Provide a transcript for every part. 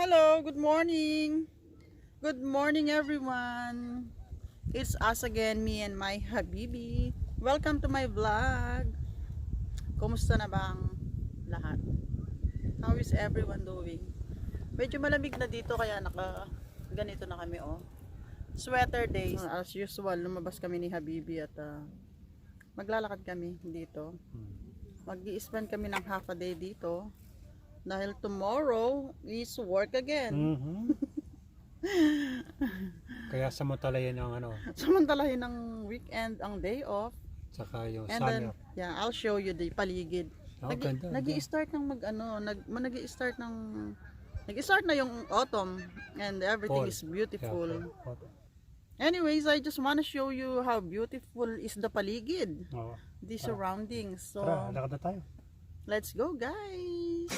Hello, good morning. Good morning everyone. It's us again, me and my habibi. Welcome to my vlog. Kumusta na bang lahat? How is everyone doing? Medyo malamig na dito kaya ganito na kami oh. Sweater days. As usual, lumabas kami ni habibi at maglalakad kami dito. Mag-i-spend kami ng half a day dito. Dahil tomorrow is work again. Kaya samantalahin ang Samantalahin ng weekend ang day off. Saka yung And summer. then, yeah, I'll show you the paligid. Ganda. Nag-i-start na yung autumn and everything Fall. is beautiful. Yeah, Anyways, I just want to show you how beautiful is the paligid. The Tara. surroundings. So, Tara, lakad na tayo. let's go guys!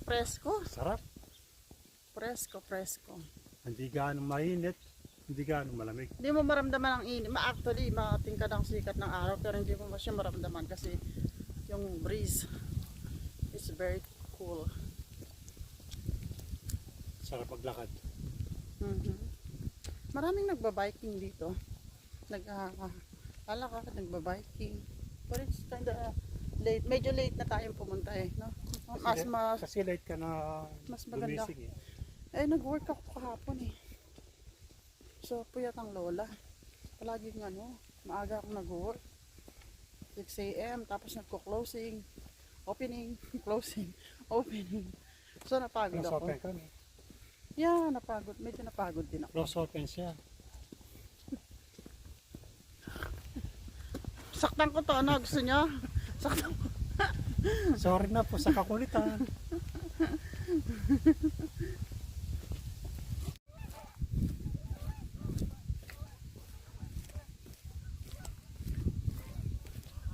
Presko. Sarap. Presko. Hindi gaano mainit, hindi gaano malamig. Hindi mo maramdaman ang init. Actually, makatingkad ang sikat ng araw pero hindi mo siya maramdaman kasi yung breeze is very cool. Sarap maglakad. Maraming nagbabiking dito. Naglalakad, nagbabiking. But it's kinda late. Medyo late na tayong pumunta eh. No? Kasi late ka na mas maganda. gumising eh. Eh, nag-work ako kahapon eh. So, puyat ang lola. Palaging maaga akong nag-work. 6 AM, tapos nagko-closing, opening, closing, opening. So, napagod Close ako. open kami. Yeah, napagod. Medyo napagod din ako. Close open siya. Saktan ko to, ano? Gusto nyo? Saktan ko. Sorry na po sa kakulitan.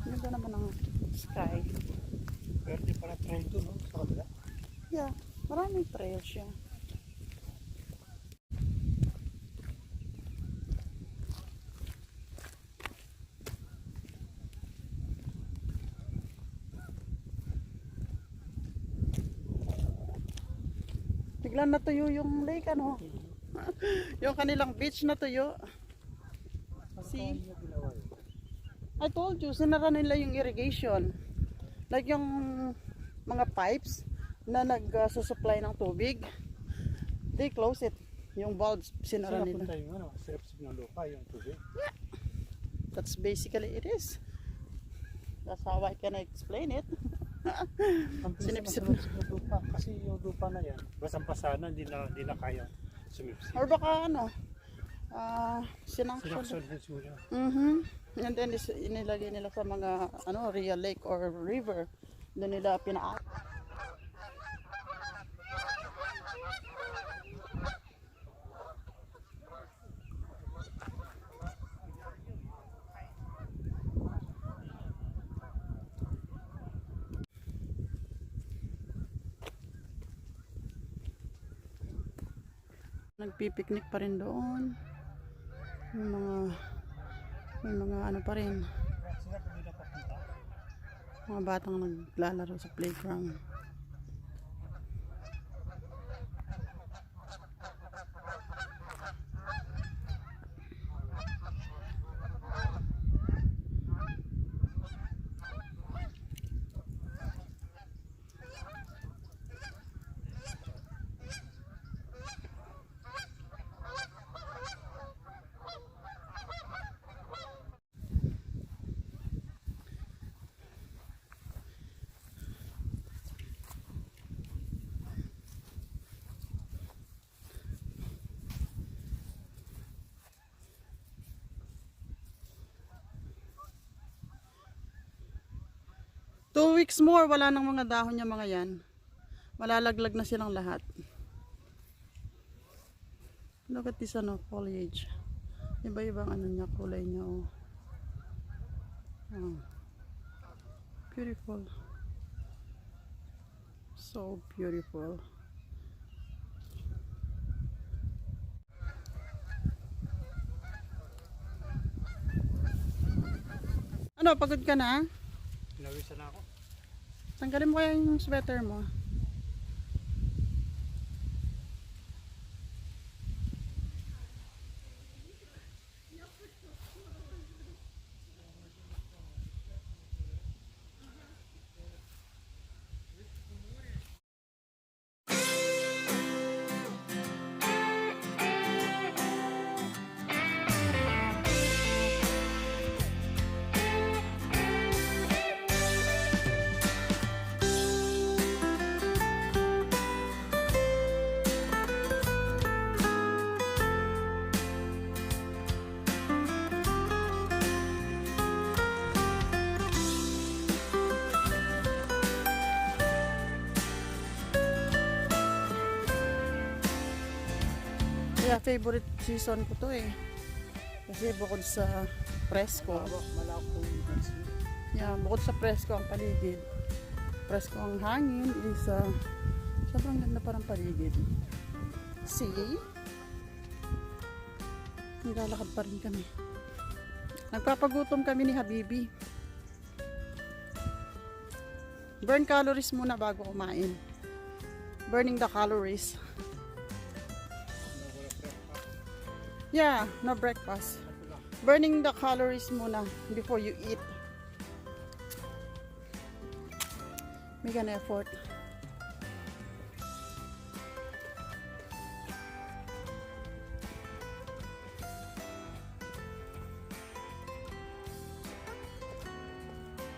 Ganda naman ang sky. Pero di pala trail doon, no? Sa kabila. Yeah, maraming trail siya. Biglang natuyo yung lake, ano? Yung kanilang beach natuyo. See? I told you, sinara nila yung irrigation. Like yung mga pipes na nag-susupply ng tubig. They close it. Yung valves, sinara nila. Saan napunta yung sirip-sip ng lupa, yung tubig? That's basically it is. That's how I can explain it. Sinipsip na. Lupa. Kasi yung lupa na yan, basang-basa na, hindi na kaya sumipsip. Or baka sinakson. Sinakson siguro. And then inilagay nila sa mga real lake or river. Doon nila pinaak. Nagpipiknik pa rin doon. May mga pa rin. Mga batang naglalaro sa playground. 2 weeks more, wala nang mga dahon niya mga yan. Malalaglag na silang lahat. Look at this ano, foliage. Iba-ibang ano niya, kulay niya. Oh. Oh. Beautiful. So beautiful. Ano, pagod ka na? Pinawisan na ako. Tanggalin mo kaya yung sweater mo. Kaya favorite season ko to eh. Kasi bukod sa presko. Malawak po yung pansin. Yeah, bukod sa presko ang paligid. Presko ang hangin is sobrang ganda parang paligid. See? Naglalakad pa rin kami. Nagpapagutom kami ni Habibi. Burn calories muna bago kumain. Burning the calories. Yeah, no breakfast. Burning the calories muna before you eat. Make an effort.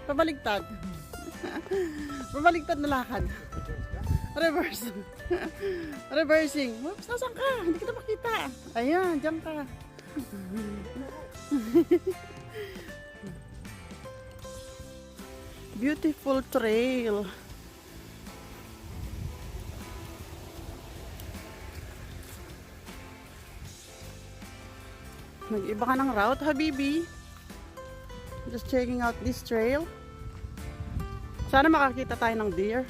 Pabaligtad. Pabaligtad na lakad. Reverse. Reversing. Whoops, nasan ka? Hindi kita makita. Ayan, diyan ka. Beautiful trail. Nag-iba ka ng route, Habibi. Just checking out this trail. Sana makakita tayo ng deer.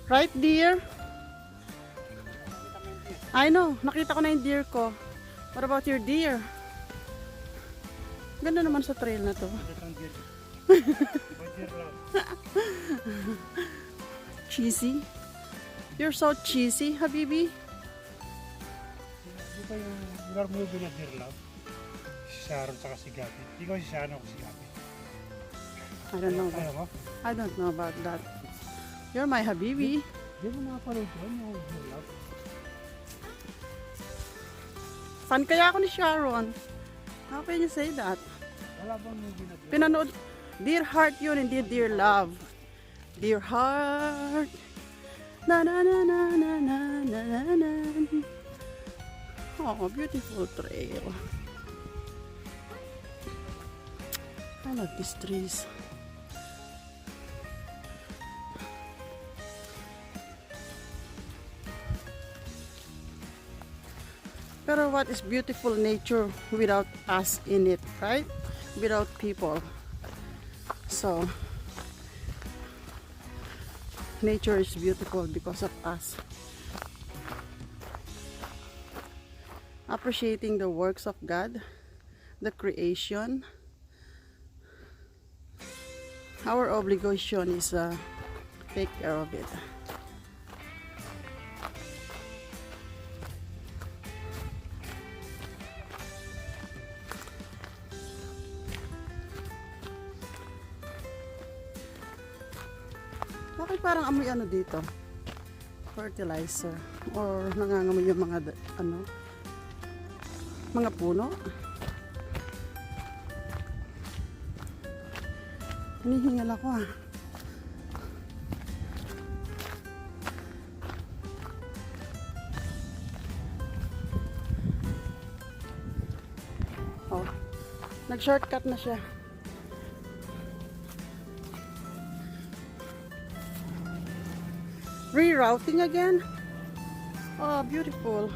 Right, deer? I know. Nakita ko na yung deer ko. What about your deer? Ganda naman sa trail na to. Cheesy? You're so cheesy, Habibi. Di ba yung lugar mo yung deer love? Si Sharon tsaka si Gabi. Ikaw si Sharon ako si Gabi. I don't know Ayaw about, mo? I don't know about that. You're my Habibi. Di mo nakapanood yun yung deer love? Fan kaya ako ni Sharon. How can you say that? Wala bang movie na deer? Pinanood, Dear Heart yun, hindi Dear Love. Dear Heart. Na na na na na na na na na. Oh, beautiful trail. I love these trees. Pero what is beautiful nature without us in it, right? Without people. So, nature is beautiful because of us. Appreciating the works of God, the creation. Our obligation is take care of it. Bakit parang amoy ano dito? Fertilizer. Or nangangamoy yung mga ano? Mga puno. Hinihingal ako ah. Oh. Nag-shortcut na siya. Rerouting again. Oh, beautiful.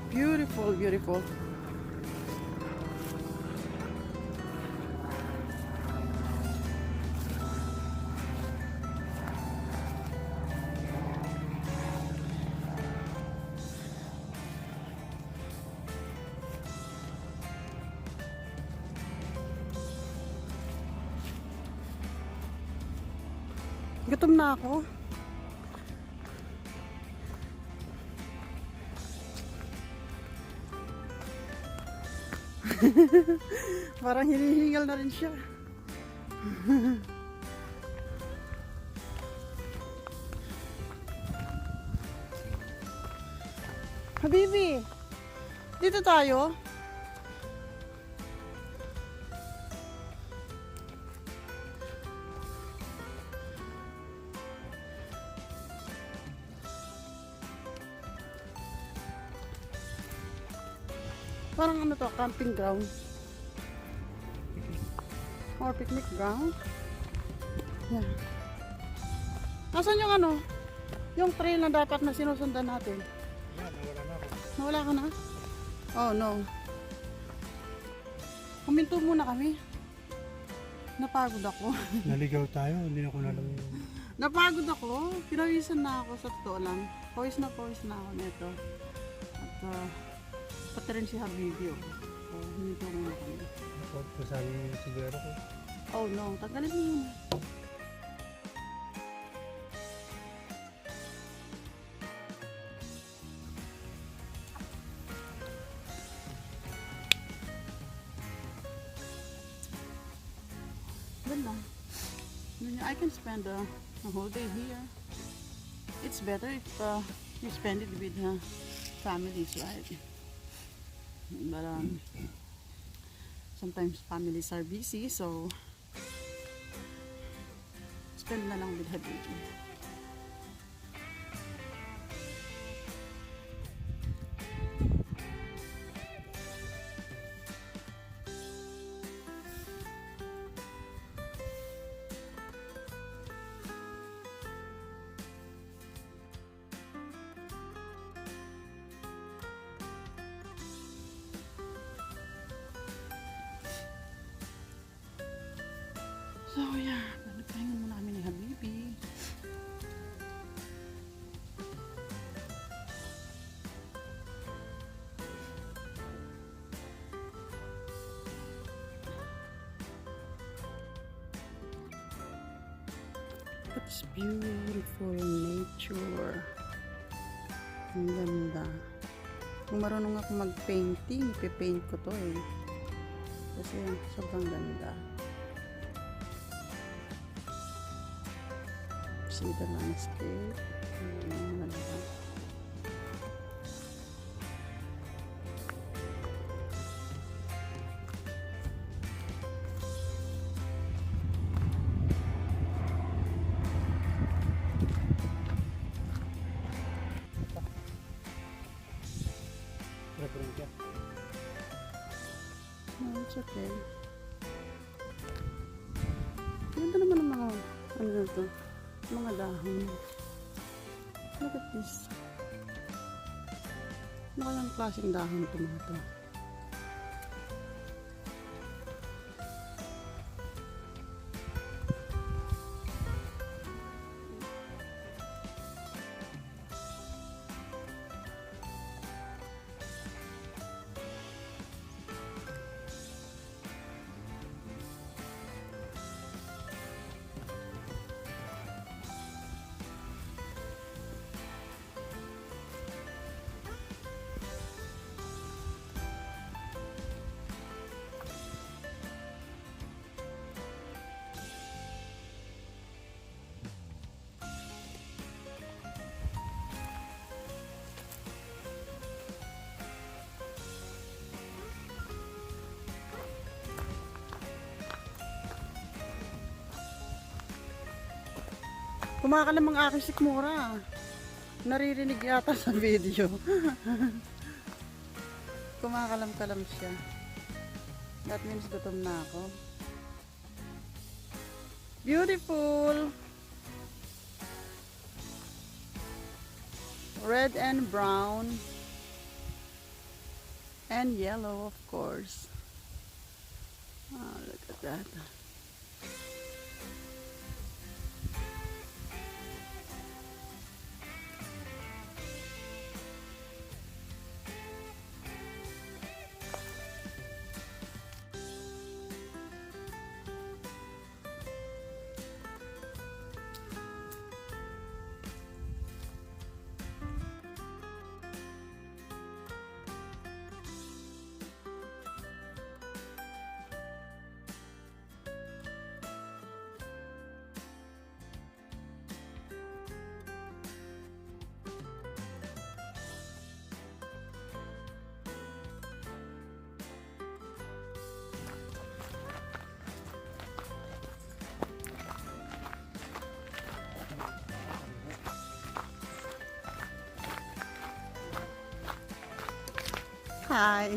Beautiful, beautiful. Gutom na ako. Parang hinihingal na rin siya. Habibi, dito tayo. Parang ano to, camping ground. Or picnic ground. Yan. Nasaan yung ano? Yung trail na dapat na sinusundan natin? Yan, nawala na ako. Nawala ka na? Oh no. Huminto muna kami. Napagod ako. Naligaw tayo, hindi na ko nalang. Napagod ako. Pinawisan na ako sa totoo lang. Pawis na ako nito. At pati rin si Habibi. So, huminto muna kami. Kasali yung siguro ko. Oh no, tagalin mo muna. Ganda. I can spend a whole day here. It's better if you spend it with families, right? But sometimes families are busy, so spend na lang with Habibi. So yeah, nagpahinga muna kami ni Habibi. It's beautiful nature. Ang ganda. Kung marunong ako mag-painting, ipipaint ko to eh. Kasi sobrang ganda. See the landscape. Provincial. No, it's okay. Ganda naman ang mga ano na to. Mga dahon. Look at this. Ano kayang klaseng dahon ito mga to? Kumakalam ang aking sikmura. Naririnig yata sa video. Kumakalam-kalam siya. That means gutom na ako. Beautiful! Red and brown. And yellow, of course. Oh, look at that. Hi.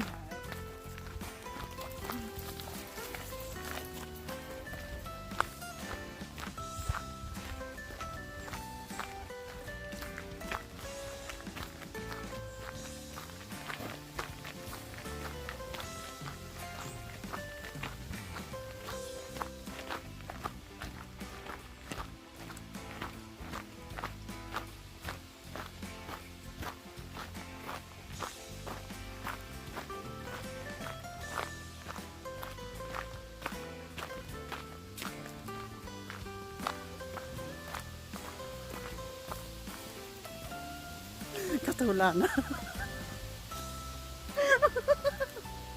Katula na.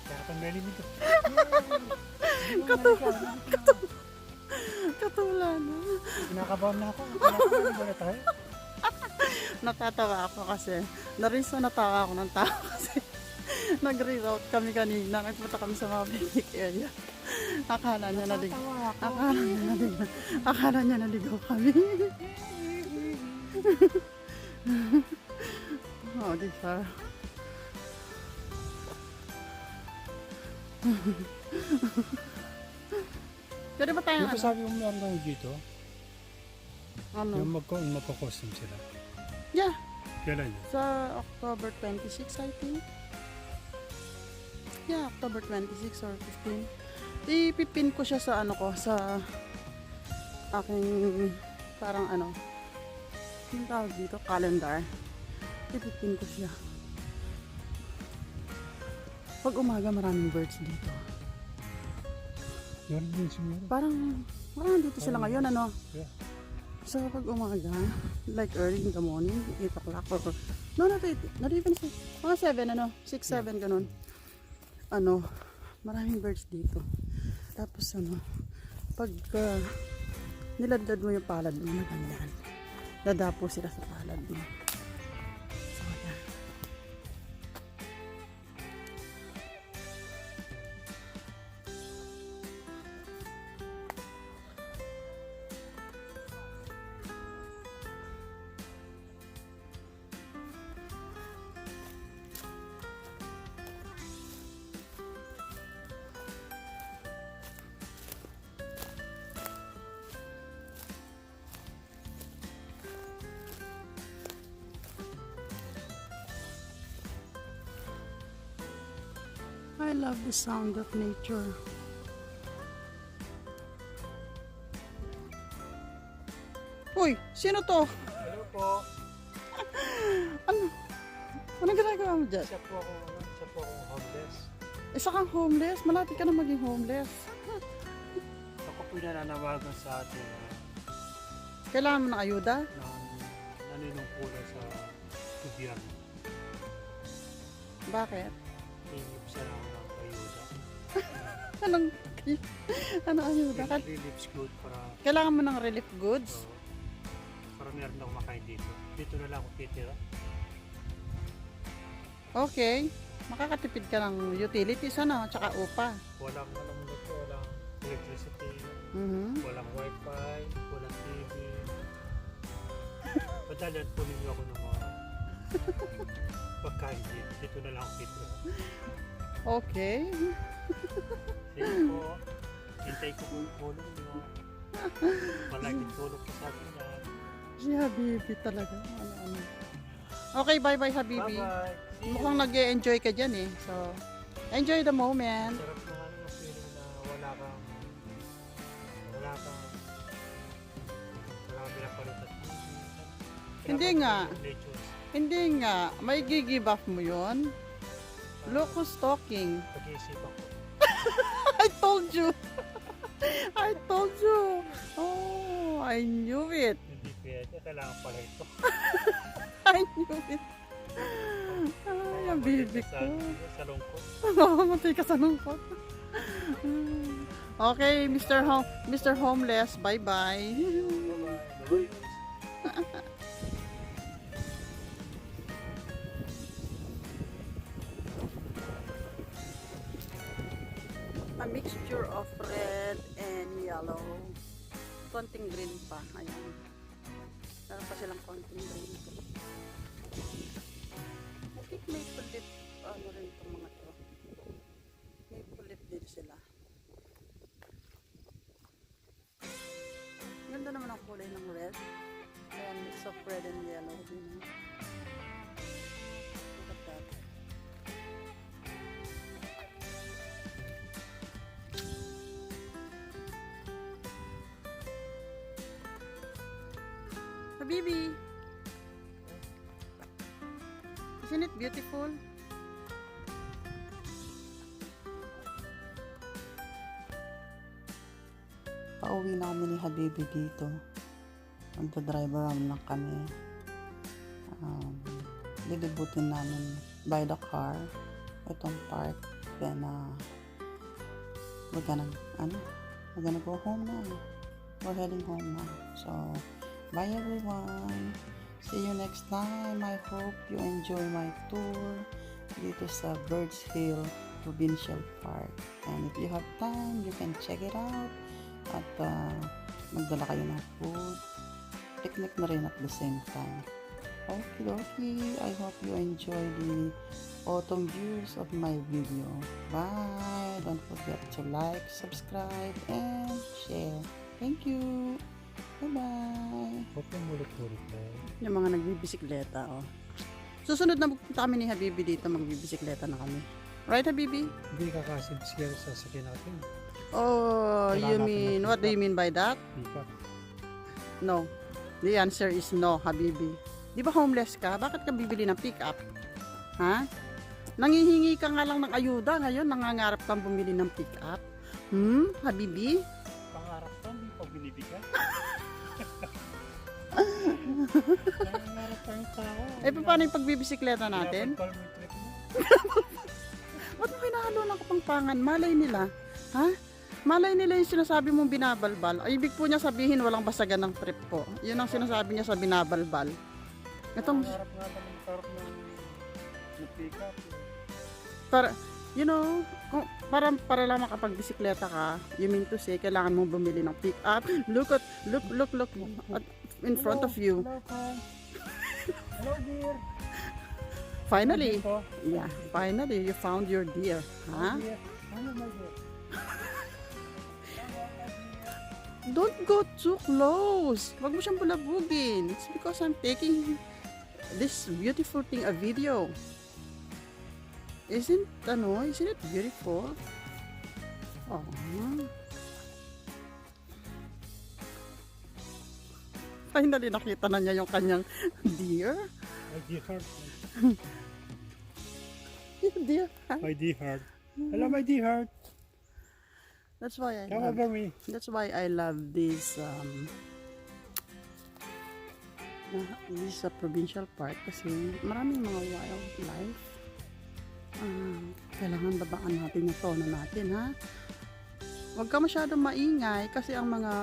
Kaya tanggalin ito. Katula na. Kinakabahan na ako. Kinakabahan ba na tayo? Natatawa ako kasi natawa ako ng tao kasi nag-reroute kami kanina. Nagpunta kami sa mga picnic area. Akala niya naligaw kami. Oh, di ba? Pwede ba tayo Yung sabi mo meron tayo dito, ano? yung magko-costume sila. Yeah, Kailan yun? sa October 26 I think. Yeah, October 26 or 15. Ipipin ko siya sa ano ko, sa aking parang ano, yung tawag dito, calendar. Ipipin ko siya. Pag umaga maraming birds dito. Meron din siguro. Parang dito sila ngayon, ano? Yeah. So pag umaga, like early in the morning, 8 o'clock or no, not even 6, mga 7, ano, 6, 7, ganun. Ano, maraming birds dito. Tapos ano, pag niladlad mo yung palad mo na ganyan, dadapo sila sa palad mo. So yeah. I love the sound of nature. Uy, sino to? Hello po. Ano? Anong ginagawa mo dyan? Isa po akong homeless. Isa kang homeless? Malapit ka na maging homeless. Ako po nananawagan sa atin Kailangan mo ng ayuda? ng naninungkulan sa gobyerno. Bakit? Tingip sa lang ng ayuda. Anong ayuda? Relief's good para Kailangan mo ng relief goods? para meron akong makain dito. Dito na lang ako titira. Okay. Makakatipid ka ng utilities, ano? Tsaka upa. Walang luto, walang electricity, walang wifi, walang TV. Padalan po ninyo ako ng mga pagkain dito. Dito na lang ako titira. Okay. Sige po. Hintay ko po yung tulong nyo. Palaging tulong po sa akin yan. Si Habibi talaga. Ano. Okay, bye-bye, Habibi. Bye-bye. See you. Mukhang nag-e-enjoy ka dyan eh. So, enjoy the moment. Sarap na ano, feeling na wala kang pinapalitan. Hindi nga. Nature. Hindi nga. May give up mo yun. Look who's talking. Pag-iisipan ko. I told you. I told you. Oh, I knew it. Hindi pwede. Kailangan pala ito. I knew it. Ay, ang baby ko. Sa lungkot. Mamamatay ka sa lungkot. Okay, Mr. Homeless, bye-bye. Bye-bye. A mixture of red and yellow. Konting green pa. Ayan. Meron pa silang konting green. I think may pulip, ano rin itong mga to. May pulip din sila. Ganda naman ang kulay ng red. Ayan, mix of red and yellow din. Look at that. Habibi, isn't it beautiful? Pauwi na kami ni Habibi dito. Magdadrive around na kami. Lilibutin namin by the car itong park. Then we're gonna go home now. We're heading home now. So bye everyone. See you next time. I hope you enjoy my tour dito sa Birds Hill Provincial Park. And if you have time, you can check it out. At magdala kayo ng food. Picnic na rin at the same time. Okay. I hope you enjoy the autumn views of my video. Bye. Don't forget to like, subscribe, and share. Thank you. Bye-bye. Huwag kang mulit-mulit na. Yung mga nagbibisikleta, oh. Susunod na magpunta kami ni Habibi dito, magbibisikleta na kami. Right, Habibi? Hindi kakasid-share sa sakin natin. Oh, what do you mean by that? Hindi ka. No. The answer is no, Habibi. Di ba homeless ka? Bakit ka bibili ng pick-up? Ha? Nangihingi ka nga lang ng ayuda, ngayon nangangarap kang bumili ng pick-up? Habibi? Pangarap ka, hindi pa binibigyan. Nangangarap tayong tao. Eh, paano yung pagbibisikleta natin? Dapat pala may trip mo. Ba't mo hinahalo ng kapangpangan? Malay nila. Ha? Malay nila yung sinasabi mong binabalbal. Ay, ibig po niya sabihin walang basagan ng trip po. Yun ang sinasabi niya sa binabalbal. Itong, Nangangarap nga lang magkaroon ng pick-up. para, you know, para lang makapagbisikleta ka, you mean to say, kailangan mong bumili ng pick-up. Look at in front of you. Hello, Pan. Hello, dear. Finally, Hello, yeah, finally, you found your deer. Ha? dear. Ano, my dear? Don't go too close. Wag mo siyang bulabugin. It's because I'm taking this beautiful thing a video. Isn't it beautiful? Oh. Finally, nakita na niya yung kanyang deer. My dear heart. Deer. My dear heart. Hello, my dear heart. That's why I Come love. over me. That's why I love this provincial park kasi maraming mga wildlife. Kailangan babaan natin yung tono natin, ha? Huwag ka masyadong maingay kasi ang mga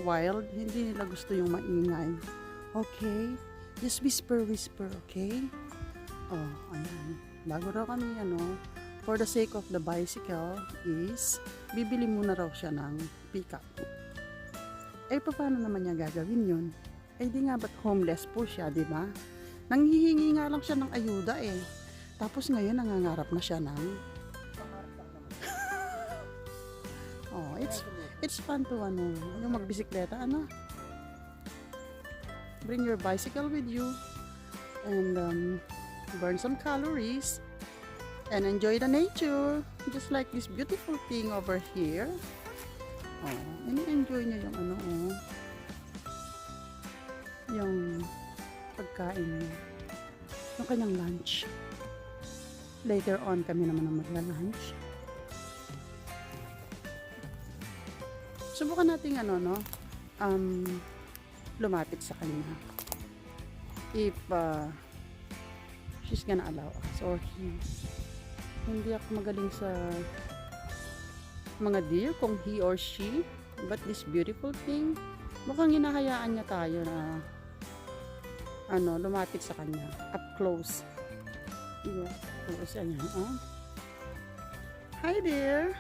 wild, hindi nila gusto yung maingay. Okay? Just whisper, okay? Oh, ayan. Bago raw kami, for the sake of the bicycle is, bibili muna raw siya ng pickup. Eh, paano naman niya gagawin yun? Eh, di nga ba't homeless po siya, di ba? Nanghihingi nga lang siya ng ayuda eh. Tapos ngayon, nangangarap na siya ng... Oh, it's fun to, yung magbisikleta, Bring your bicycle with you. and burn some calories and enjoy the nature, just like this beautiful thing over here. Oh, ini-enjoy niya yung ano, oh, yung pagkain niya, yung kanyang lunch. Later on kami naman ang magla-lunch. Subukan natin ano, no, lumapit sa kanya if she's gonna allow us or he. Hindi ako magaling sa mga deer kung he or she, but this beautiful thing, mukhang hinahayaan niya tayo na ano, lumapit sa kanya up close. Yeah, close. Ayan, oh. Hi there,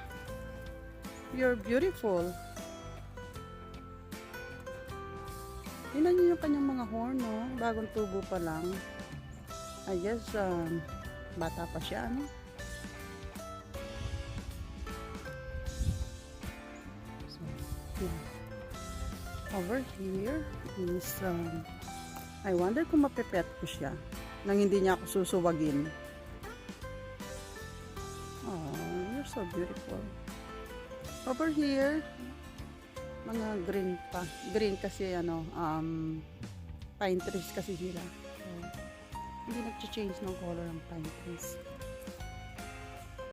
you're beautiful. Tingnan niyo yung kanyang mga horn, no? Bagong tubo pa lang. I guess, bata pa siya, ano? So, yeah. Over here is, I wonder kung mapepet ko siya nang hindi niya ako susuwagin. Oh, you're so beautiful. Over here, mga green pa. Green kasi ano, pine trees kasi sila. So, hindi nag-change ng color ng pine trees.